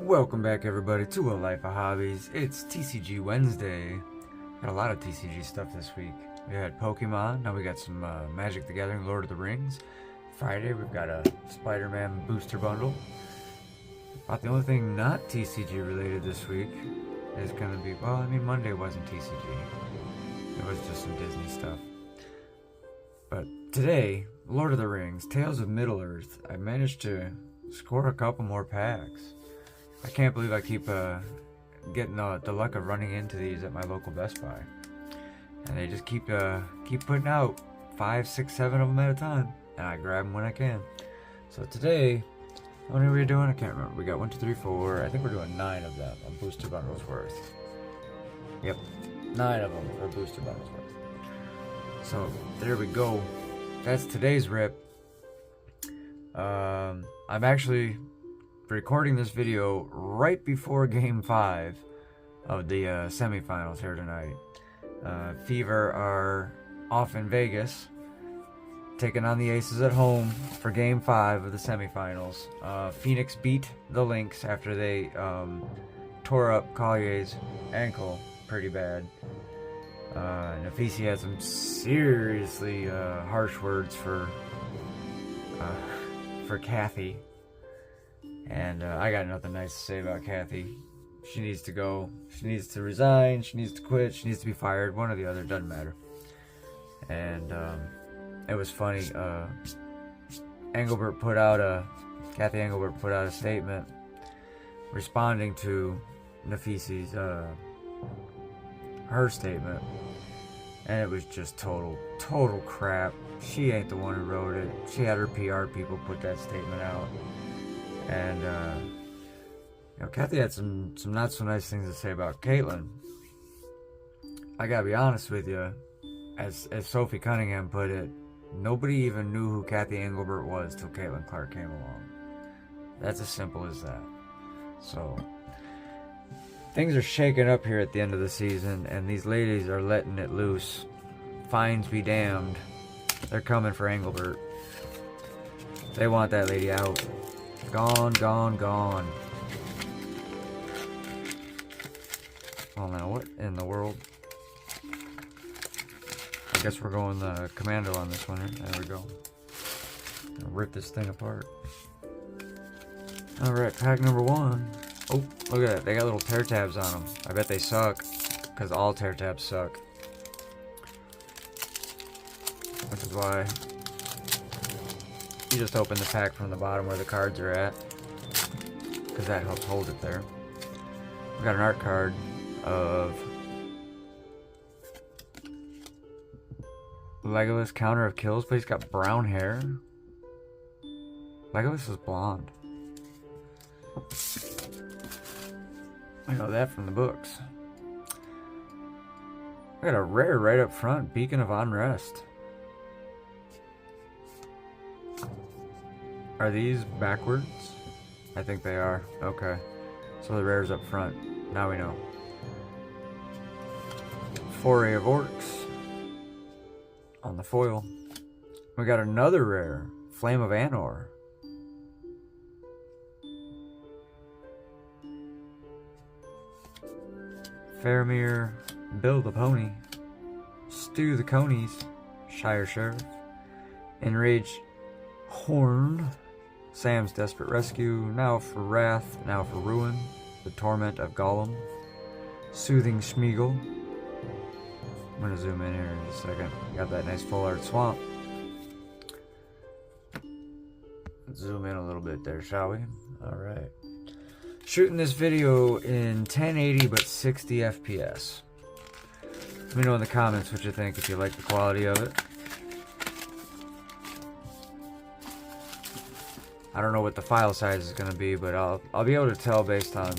Welcome back everybody to A Life of Hobbies. It's TCG Wednesday. Got a lot of TCG stuff this week. We had Pokemon, now we got some Magic the Gathering, Lord of the Rings. Friday we've got a Spider-Man booster bundle. About the only thing not TCG related this week is going to be, Monday wasn't TCG. It was just some Disney stuff. But today, Lord of the Rings, Tales of Middle-earth. I managed to score a couple more packs. I can't believe I keep getting the luck of running into these at my local Best Buy. And they just keep putting out 5, 6, 7 of them at a time. And I grab them when I can. So today, how many are we doing? I can't remember. We got 1, 2, 3, 4. I think we're doing 9 of them on booster bundles worth. Yep, 9 of them are booster bundles worth. So there we go. That's today's rip. I'm actually recording this video right before Game 5 of the semifinals here tonight. Fever are off in Vegas, taking on the Aces at home for Game 5 of the semifinals. Phoenix beat the Lynx after they tore up Collier's ankle pretty bad. Nafisi had some seriously harsh words for Kathy. And I got nothing nice to say about Kathy. She needs to go. She needs to resign. She needs to quit. She needs to be fired. One or the other. Doesn't matter. And it was funny. Kathy Engelbert put out a statement responding to Nafisi's her statement, and it was just total crap. She ain't the one who wrote it. She had her PR people put that statement out. And, Kathy had some not so nice things to say about Caitlyn. I gotta be honest with you, as Sophie Cunningham put it, nobody even knew who Kathy Engelbert was till Caitlyn Clark came along. That's as simple as that. So, things are shaking up here at the end of the season, and these ladies are letting it loose. Fines be damned. They're coming for Engelbert. They want that lady out. Gone, gone, gone. Well, now what in the world? I guess we're going the commando on this one. There we go. Gonna rip this thing apart. Alright, pack number 1. Oh, look at that. They got little tear tabs on them. I bet they suck, because all tear tabs suck. Which is why you just open the pack from the bottom where the cards are at, because that helps hold it there. We got an art card of Legolas, counter of kills, but he's got brown hair. Legolas is blonde. I know that from the books. I got a rare right up front, Beacon of Unrest. Are these backwards? I think they are. Okay. So the rare's up front. Now we know. Foray of Orcs on the foil. We got another rare, Flame of Anor. Faramir, Bill the Pony, Stu the Conies, Shire Sheriff, Enraged Horn, Sam's Desperate Rescue, Now for Wrath, Now for Ruin, The Torment of Gollum, Soothing Schmeagle. I'm going to zoom in here in a second. Got that nice full art swamp. Let's zoom in a little bit there, shall we? Alright. Shooting this video in 1080 but 60 FPS. Let me know in the comments what you think, if you like the quality of it. I don't know what the file size is going to be, but I'll be able to tell based on,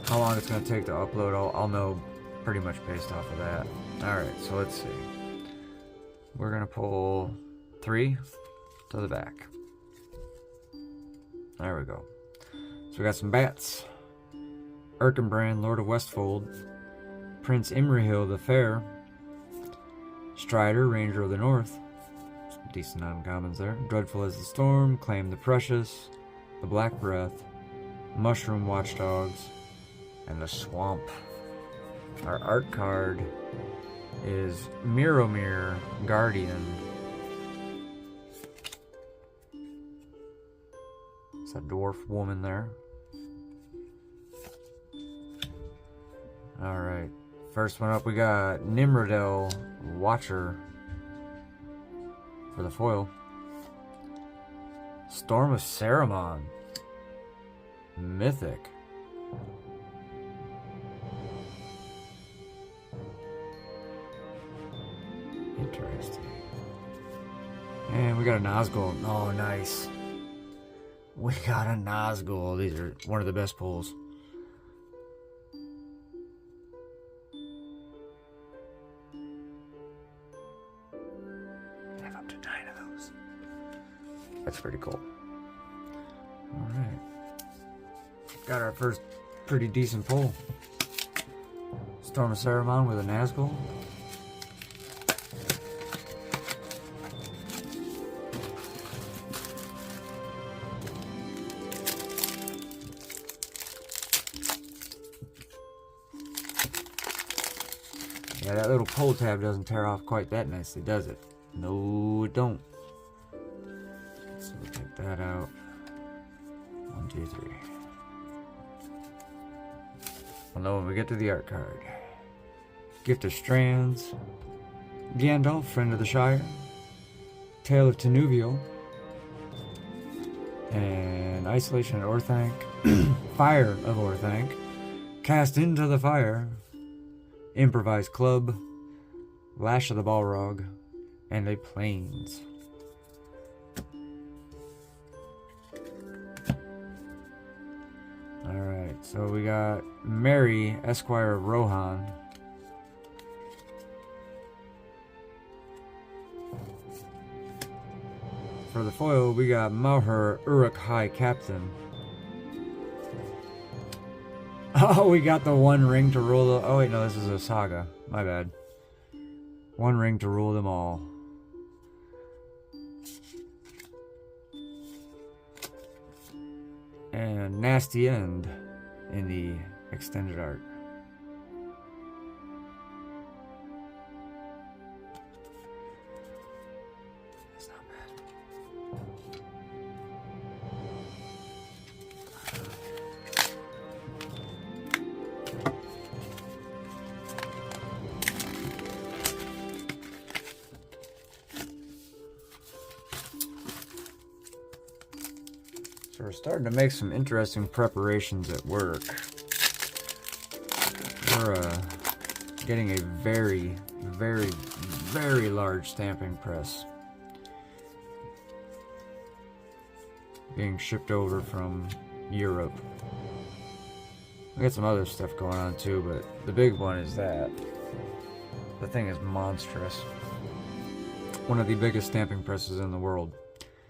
how long it's going to take to upload. I'll know pretty much based off of that. Alright, so let's see. We're going to pull 3 to the back. There we go. So we got some bats. Erkenbrand, Lord of Westfold. Prince Imrihill the Fair. Strider, Ranger of the North. decent uncommons there. Dreadful as the Storm, Claim the Precious, the Black Breath, Mushroom Watchdogs, and the Swamp. Our art card is Miromir Guardian. It's a dwarf woman there. Alright, first one up we got Nimrodel Watcher for the foil. Storm of Saruman. Mythic. Interesting. And we got a Nazgul. Oh, nice. We got a Nazgul. These are one of the best pulls. I have up to 9 of those. That's pretty cool. Alright. Got our first pretty decent pull. Storm of Saruman with a Nazgul. Yeah, that little pull tab doesn't tear off quite that nicely, does it? No, it don't. So we'll take that out. 1, 2, 3. We'll know when we get to the art card. Gift of Strands. Gandalf, Friend of the Shire. Tale of Tenuvial. And Isolation of Orthanc. Fire of Orthanc. Cast into the Fire. Improvised Club, Lash of the Balrog, and a Plains. Alright, so we got Mary, Esquire of Rohan. For the foil, we got Mauher, Uruk High Captain. Oh, we got the one ring to rule the... Oh, wait, no, this is a saga. My bad. One ring to rule them all. And Nasty End in the extended art. That's not bad. So we're starting to make some interesting preparations at work. We're getting a very, very, very large stamping press being shipped over from Europe. We got some other stuff going on too, but the big one is that. The thing is monstrous. One of the biggest stamping presses in the world.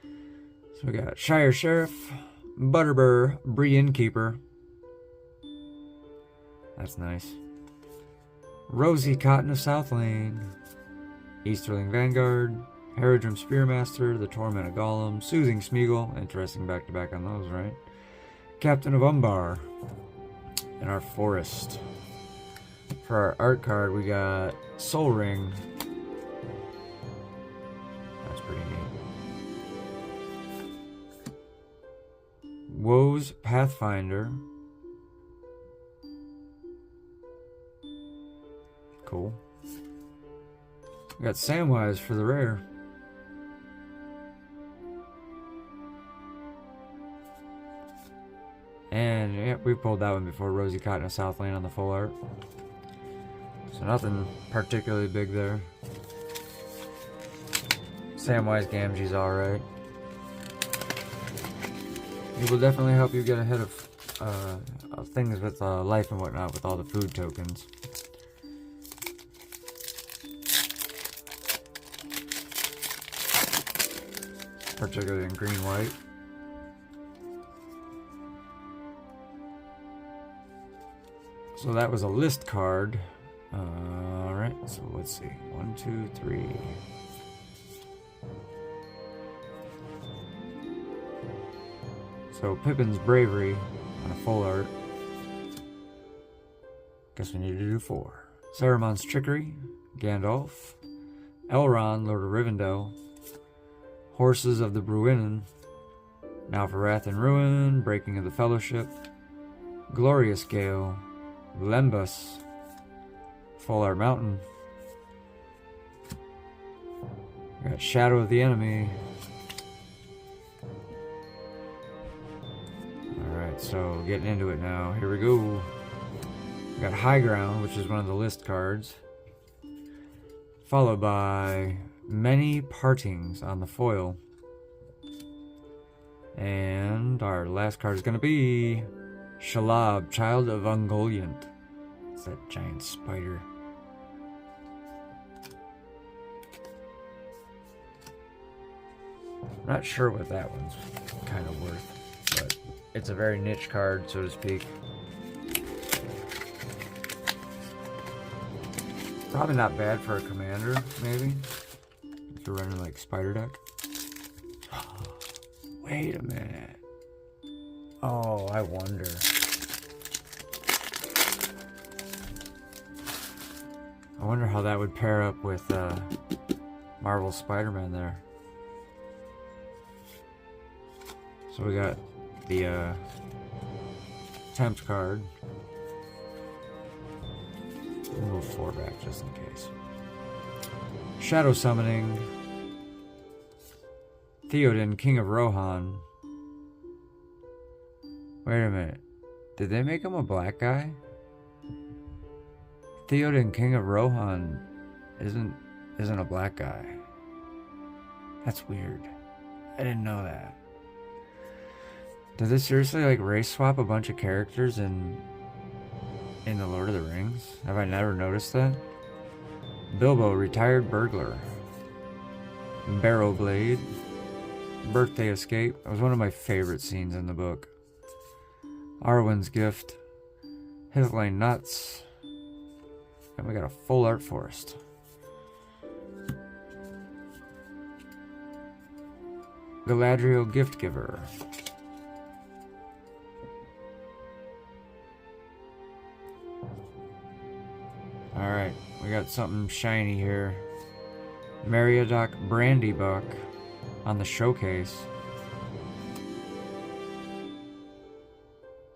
So we got Shire Sheriff, Butterbur, Bree Innkeeper. That's nice. Rosie Cotton of South Lane, Easterling Vanguard, Haradrim Spearmaster, the Torment of Gollum, Soothing Smeagol, interesting back-to-back on those, right? Captain of Umbar, and our Forest. For our art card, we got Soul Ring. That's pretty neat. Woe's Pathfinder. Cool. We got Samwise for the rare. And yeah, we pulled that one before. Rosie Cotton of South Lane on the full art. So nothing particularly big there. Samwise Gamgee's alright. It will definitely help you get ahead of things with life and whatnot with all the food tokens. Particularly in green-white. So that was a list card. Alright, so let's see. 1, 2, 3. So Pippin's bravery on a full art. Guess we need to do 4. Saruman's trickery, Gandalf. Elrond, Lord of Rivendell. Horses of the Bruinen. Now for Wrath and Ruin, Breaking of the Fellowship. Glorious Gale. Lembas. Full Art Mountain. We got Shadow of the Enemy. Alright, so getting into it now. Here we go. We got High Ground, which is one of the list cards. Followed by Many Partings on the foil. And our last card is going to be Shalab, Child of Ungoliant. It's that giant spider. I'm not sure what that one's kind of worth, but it's a very niche card, so to speak. Probably not bad for a commander, maybe. If you're running like spider deck. Wait a minute. Oh, I wonder. I wonder how that would pair up with Marvel Spider-Man there. So we got the tempt card. We'll move 4 back just in case. Shadow Summoning. Theoden, King of Rohan. Wait a minute. Did they make him a black guy? Theoden, King of Rohan isn't a black guy. That's weird. I didn't know that. Did they seriously like race swap a bunch of characters in the Lord of the Rings? Have I never noticed that? Bilbo, Retired Burglar. Barrowblade. Birthday Escape. That was one of my favorite scenes in the book. Arwen's Gift. Hithlane Nuts. And we got a full art forest. Galadriel Gift Giver. Alright, we got something shiny here. Meriadoc Brandybuck on the showcase.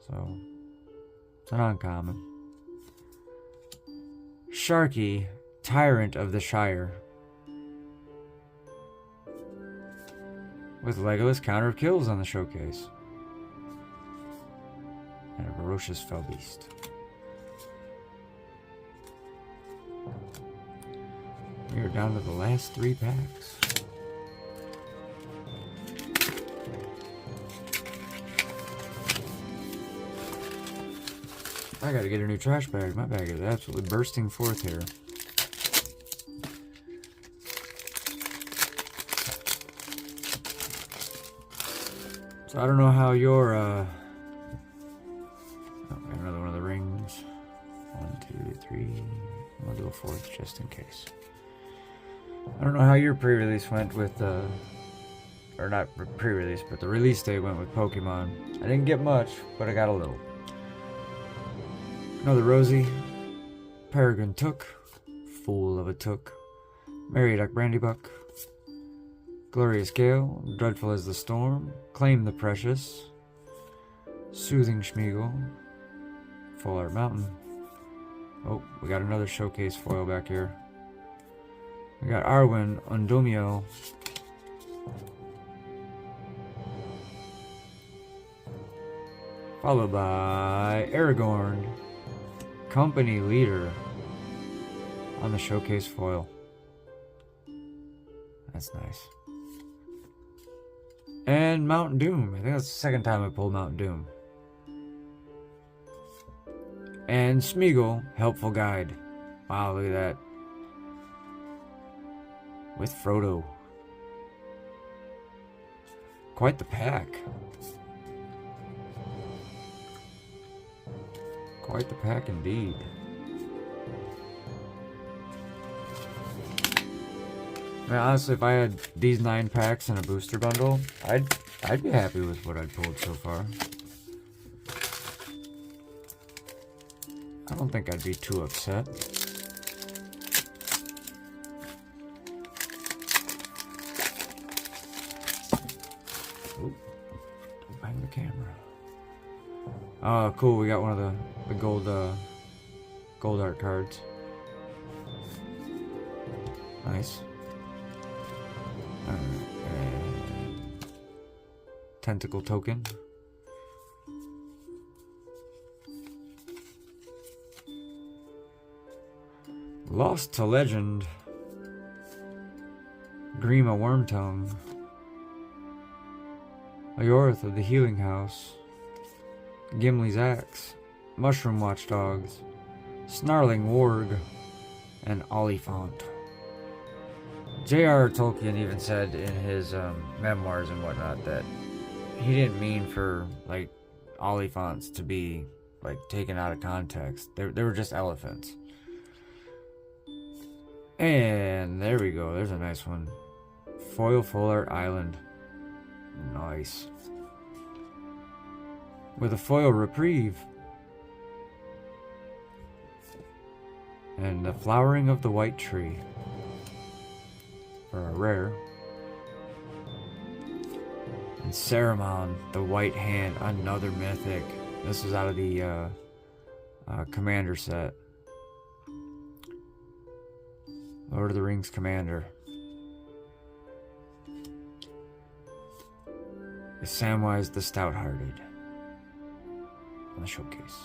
So, it's an uncommon. Sharky, Tyrant of the Shire. With Legolas Counter of Kills on the showcase. And a Ferocious Fellbeast. We are down to the last 3 packs. I gotta get a new trash bag. My bag is absolutely bursting forth here. So I don't know how your oh, got another one of the rings. 1, 2, 3. I'll do a 4th just in case. I don't know how your pre-release went with or not pre-release, but the release date went with Pokemon. I didn't get much, but I got a little. Another Rosie. Peregrine Took. Fool of a Took. Meriadoc Brandybuck. Glorious Gale. Dreadful as the Storm. Claim the Precious. Soothing Schmeagle. Full Art Mountain. Oh, we got another showcase foil back here. We got Arwen Undomio. Followed by Aragorn, Company Leader on the showcase foil. That's nice. And Mount Doom. I think that's the second time I pulled Mount Doom. And Smeagol, Helpful Guide. Wow, look at that. With Frodo. Quite the pack. Quite the pack indeed. mean, honestly, if I had these 9 packs in a booster bundle, I'd be happy with what I'd pulled so far. I don't think I'd be too upset. Oop, don't bang the camera. Oh, cool, we got one of the gold art cards. Nice. Tentacle token. Lost to Legend. Grima Wormtongue. Ayorth of the Healing House. Gimli's Axe. Mushroom Watchdogs. Snarling Warg. And Oliphant. J.R. Tolkien even said in his memoirs and whatnot that he didn't mean for, like, Oliphants to be, like, taken out of context. They were just elephants. And there we go. There's a nice one. Foil Full Art Island. Nice. With a foil reprieve. And the Flowering of the White Tree. For a rare. And Saruman, the White Hand, another mythic. This was out of the Commander set. Lord of the Rings Commander. Samwise the Stout-Hearted. On the showcase.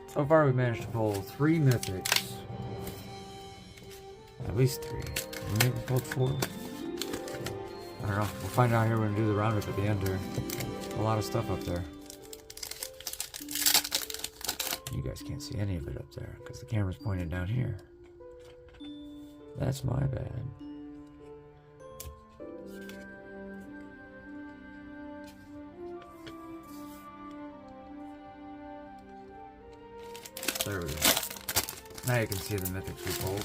So far we've managed to pull 3 mythics. At least 3. Maybe we pulled 4. I don't know. We'll find out here when we do the roundup at the end here. A lot of stuff up there. You guys can't see any of it up there because the camera's pointed down here. That's my bad. There we go. Now you can see the mythics we pulled.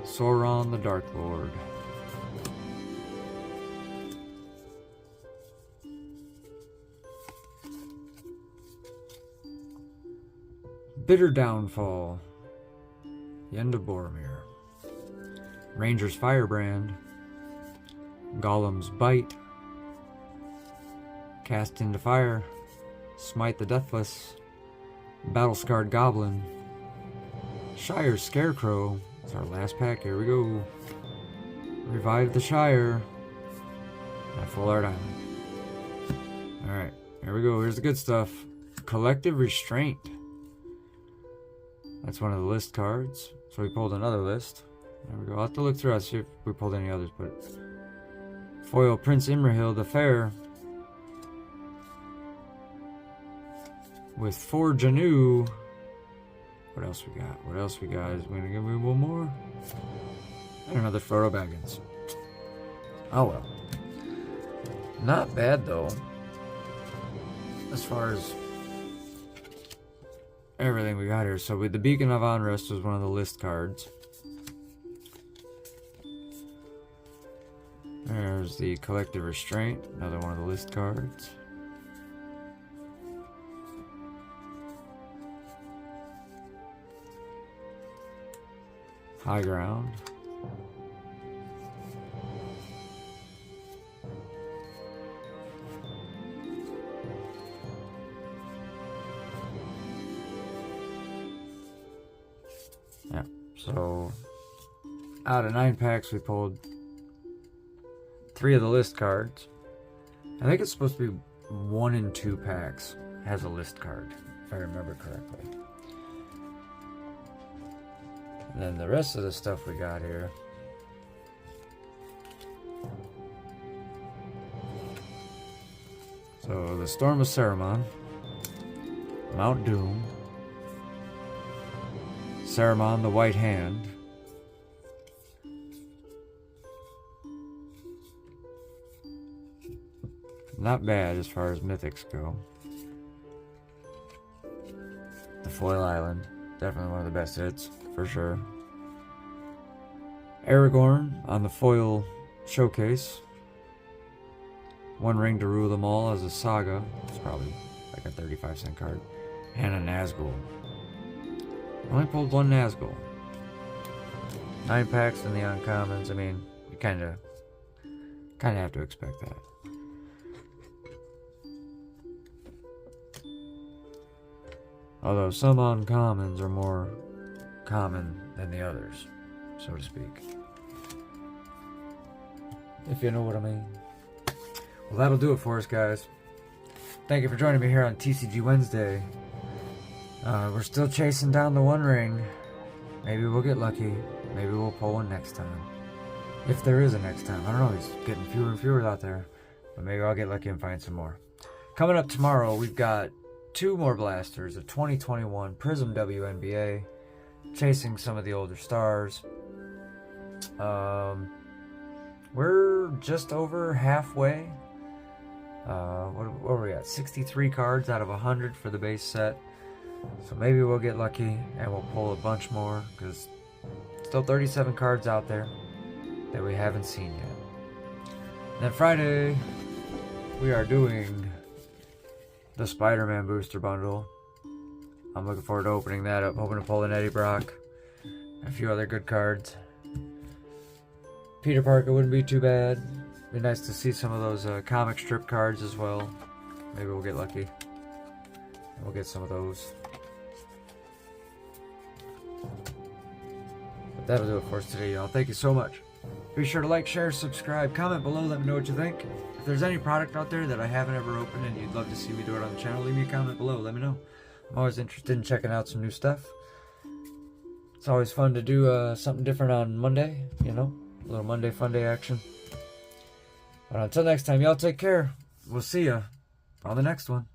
Sauron the Dark Lord. Bitter Downfall. Yenda Boromir. Ranger's Firebrand. Gollum's Bite. Cast into Fire. Smite the Deathless. Battle-Scarred Goblin. Shire's Scarecrow. It's our last pack. Here we go. Revive the Shire. And Full Art Island. Alright, here we go. Here's the good stuff. Collective Restraint. That's one of the list cards. So we pulled another list. There we go. I'll have to look through. I'll see if we pulled any others. But foil Prince Imrahil the Fair. With 4 Janu. What else we got? What else we got? Is we gonna give me one more? And another Frodo Baggins. Oh well. Not bad though. As far as everything we got here. So with the Beacon of Unrest was one of the list cards. There's the Collective Restraint, another one of the list cards. High Ground. Yeah, so out of 9 packs we pulled 3 of the list cards. I think it's supposed to be 1 in 2 packs has a list card, if I remember correctly. And then the rest of the stuff we got here. So the Storm of Saruman, Mount Doom, Saruman the White Hand, not bad as far as mythics go. The Foil Island, definitely one of the best hits, for sure. Aragorn on the foil showcase. One ring to rule them all as a saga. It's probably like a 35-cent card. And a Nazgul. Only pulled one Nazgul. 9 packs in the uncommons. I mean, you kind of have to expect that. Although some uncommons are more common than the others, so to speak. If you know what I mean. Well, that'll do it for us, guys. Thank you for joining me here on TCG Wednesday. We're still chasing down the one ring. Maybe we'll get lucky. Maybe we'll pull one next time. If there is a next time. I don't know, he's getting fewer and fewer out there. But maybe I'll get lucky and find some more. Coming up tomorrow, we've got 2 more blasters. A 2021 Prism WNBA. Chasing some of the older stars. We're just over halfway. What are we at? 63 cards out of 100 for the base set. So maybe we'll get lucky and we'll pull a bunch more, because still 37 cards out there that we haven't seen yet. And then Friday, we are doing the Spider-Man booster bundle. I'm looking forward to opening that up, hoping to pull an Eddie Brock and a few other good cards. Peter Parker wouldn't be too bad. Be nice to see some of those comic strip cards as well. Maybe we'll get lucky and we'll get some of those. But that'll do it for us today, y'all. Thank you so much. Be sure to like, share, subscribe, comment below, let me know what you think. If there's any product out there that I haven't ever opened and you'd love to see me do it on the channel, leave me a comment below, let me know. I'm always interested in checking out some new stuff. It's always fun to do something different on Monday, you know, a little Monday Fun Day action. But until next time, y'all take care. We'll see ya on the next one.